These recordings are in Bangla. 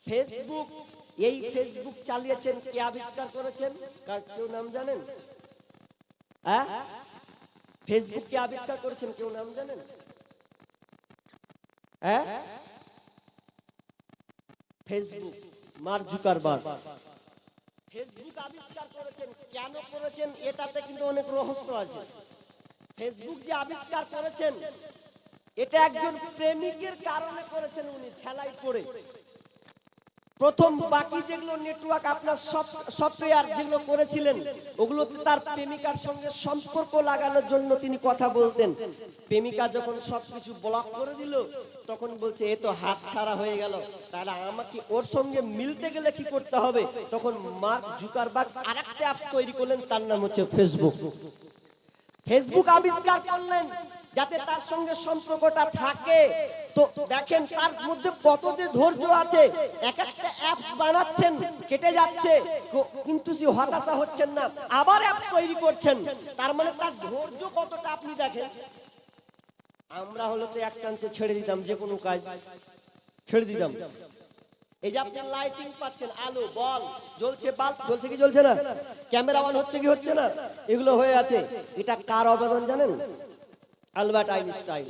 ফেসবুক, এই ফেসবুক চালিয়েছেন কে, আবিষ্কার করেছেন? কেউ নাম জানেন? হ্যাঁ, ফেসবুক কে আবিষ্কার করেছেন কেউ নাম জানেন? হ্যাঁ, ফেসবুক মার্ক জুকারবার্গ ফেসবুক আবিষ্কার করেছেন। কেন করেছেন এটাতে কিন্তু অনেক রহস্য আছে। ফেসবুক যে আবিষ্কার করেছেন এটা একজন প্রেমিকের কারণে করেছেন, উনি ঠেলায় পড়ে। প্রথম বাকি যেগুলো নেটওয়ার্ক আপনার সফটওয়্যার যেগুলো করেছিলেন ওগুলো তার প্রেমিকার সঙ্গে সম্পর্ক লাগানোর জন্য তিনি কথা বলতেন। প্রেমিকা যখন সবকিছু ব্লক করে দিল তখন বলছে এ তো হাত ছাড়া হয়ে গেল, তাহলে আমাকে ওর সঙ্গে মিলতে গেলে কি করতে হবে? তখন মার্ক জুকারবার্গ আরেকটা অ্যাপ তৈরি করলেন, তার নাম হচ্ছে ফেসবুক। ফেসবুক আবিষ্কার করলেন যাতে তার সঙ্গে সম্পর্কটা থাকে। তো দেখেন তার মধ্যে কত যে ধৈর্য আছে। এক একটা অ্যাপ বানাচ্ছেন, কেটে যাচ্ছে, কিন্তু সে হতাশা হচ্ছেন না, আবার অ্যাপ তৈরি করছেন। তার মানে তার ধৈর্য কতটা আপনি দেখেন। আমরা হলো তো এক চান্সে ছেড়ে দিতাম, যে কোনো কাজ ছেড়ে দিতাম। এই যে আপনি লাইটিং পাচ্ছেন, আলো বল জ্বলছে, বাল্ব জ্বলছে কি জ্বলছে না, ক্যামেরা অন হচ্ছে কি হচ্ছে না, এগুলো হয়ে আছে। এটা কার অবদান জানেন? Albert Einstein.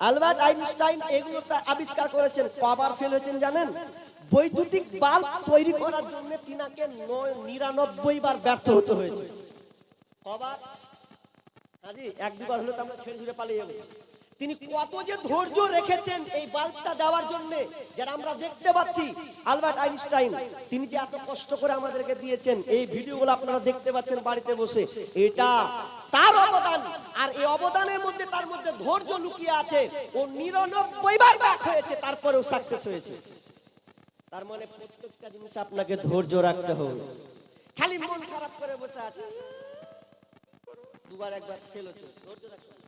আলবার্ট আইনস্টাইন এগুলো আবিষ্কার করেছেন। কবার ফেল হয়েছেন জানেন? বৈদ্যুতিক বাল্ব তৈরি করার জন্য তিনাকে 99 বার ব্যর্থ হতে হয়েছে। কবার? হাজি এক দুবার হলে তো আমরা ছেড়ে ছুড়ে পালিয়ে যাবো। তিনি কত যে ধৈর্য রেখেছেন এই বাল্বটা দেওয়ার জন্য, যারা আমরা দেখতে পাচ্ছি। আলবার্ট আইনস্টাইন তিনি যে এত কষ্ট করে আমাদেরকে দিয়েছেন, এই ভিডিওগুলো আপনারা দেখতে পাচ্ছেন বাড়িতে বসে, এটা তার অবদান। আর এই অবদানের মধ্যে তার মধ্যে ধৈর্য লুকিয়ে আছে। ও 99 বার ব্যাক হয়েছে, তারপরেও সাকসেস হয়েছে। তার মানে প্রত্যেকটা জিনিস আপনাকে ধৈর্য রাখতে হবে। খালি মন খারাপ করে বসে আছে, দুবার একবার ফেল হচ্ছে, ধৈর্য রাখতে হবে।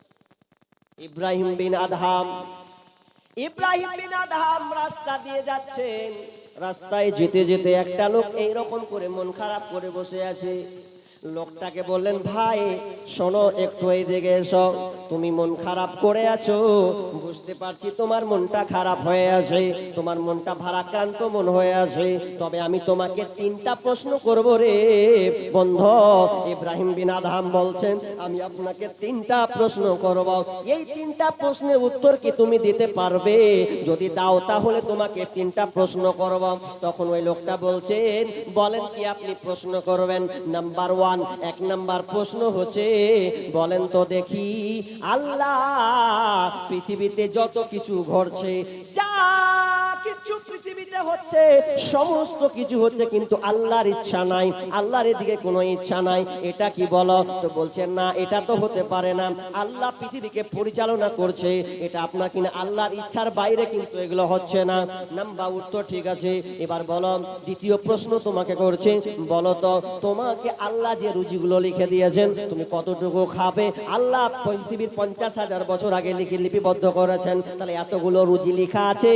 ইব্রাহিম বিন আদহাম রাস্তা দিয়ে যাচ্ছেন। রাস্তায় যেতে যেতে একটা লোক এইরকম করে মন খারাপ করে বসে আছে। লোকটাকে বললেন, ভাই শোনো, একটু এই দিকে এসো। তুমি মন খারাপ করে আছো, বুঝতে পারছি তোমার মনটা খারাপ হয়ে আছে, তোমার মনটা ভারাক্রান্ত মন হয়ে আছে। তবে আমি তোমাকে 3টা প্রশ্ন করব রে বন্ধু। ইব্রাহিম বিন আদহাম বলছেন, আমি আপনাকে 3টা প্রশ্ন করব। এই 3টা প্রশ্নের উত্তর কি তুমি দিতে পারবে? যদি দাও তাহলে তোমাকে 3টা প্রশ্ন করব। তখন ওই লোকটা বলছেন, বলেন কি আপনি প্রশ্ন করবেন? নাম্বার 1, 1 নাম্বার প্রশ্ন হচ্ছে, বলেন তো দেখি, আল্লাহ পৃথিবীতে যত কিছু ঘটছে, যা কিছু পৃথিবীতে হচ্ছে সমস্ত কিছু হচ্ছে, কিন্তু আল্লাহর ইচ্ছা নাই, আল্লাহর এদিকে কোনো ইচ্ছা নাই, এটা কি বলো? তো বলছেন না, এটা তো হতে পারে না। আল্লাহ পৃথিবীকে পরিচালনা করছে, এটা আপনার কিনা আল্লাহর ইচ্ছার বাইরে কিন্তু এগুলো হচ্ছে না। নাম্বার উত্তর ঠিক আছে। এবার বলো, দ্বিতীয় প্রশ্ন তোমাকে করছে, বলো তো তোমাকে আল্লাহ যে রুজিগুলো লিখে দিয়েছেন তুমি কতটুকু খাবে? আল্লাহ পৃথিবীর 50,000 বছর আগে লিপিবদ্ধ করেছেন, তাহলে এতগুলো রুজি লেখা আছে,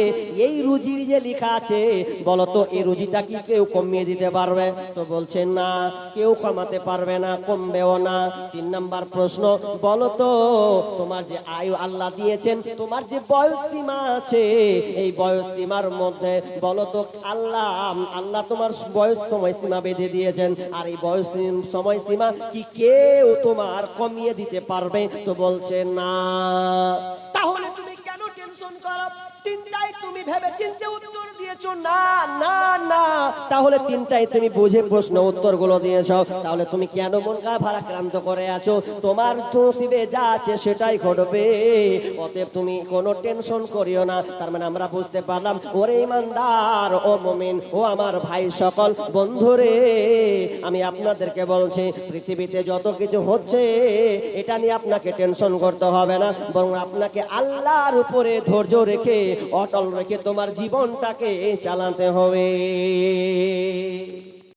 এই রুজি যে লেখা আছে বলো তো এই রুজিটা কি কেউ কমিয়ে দিতে পারবে? তো বলছেন না, কেউ কমাতে পারবে না, কমবেও না। 3 নাম্বার প্রশ্ন, বলো তো তোমার যে আয়ু আল্লাহ দিয়েছেন, তোমার যে বয়স সীমা আছে, এই বয়স সীমার মধ্যে বলো তো আল্লাহ তোমার বয়স সময় সীমা বেঁধে দিয়েছেন, আর এই বয়স সময়সীমা কি কেউ তোমার কমিয়ে দিতে পারবে? তো বলছে না। তাহলে তুমি কেন টেনশন করো? 3টাই তুমি ভেবে চিন্তে উত্তর দিয়েছো না না না, তাহলে 3টাই তুমি বুঝে প্রশ্ন উত্তরগুলো দিয়েছো, তাহলে তুমি কেন মন ভারাক্রান্ত করে আছো? তোমার নসিবে যা আছে সেটাই ঘটবে, অতএব তুমি কোনো টেনশন করিও না। তার মানে আমরা বুঝতে পারলাম, ওরে ইমানদার, ও মুমিন, ও আমার ভাই সকল বন্ধুরে, আমি আপনাদেরকে বলছি পৃথিবীতে যত কিছু হচ্ছে এটা নিয়ে আপনাকে টেনশন করতে হবে না, বরং আপনাকে আল্লাহর উপরে ধৈর্য রেখে অটল রেখে তোমার জীবনটাকে চালাতে হবে।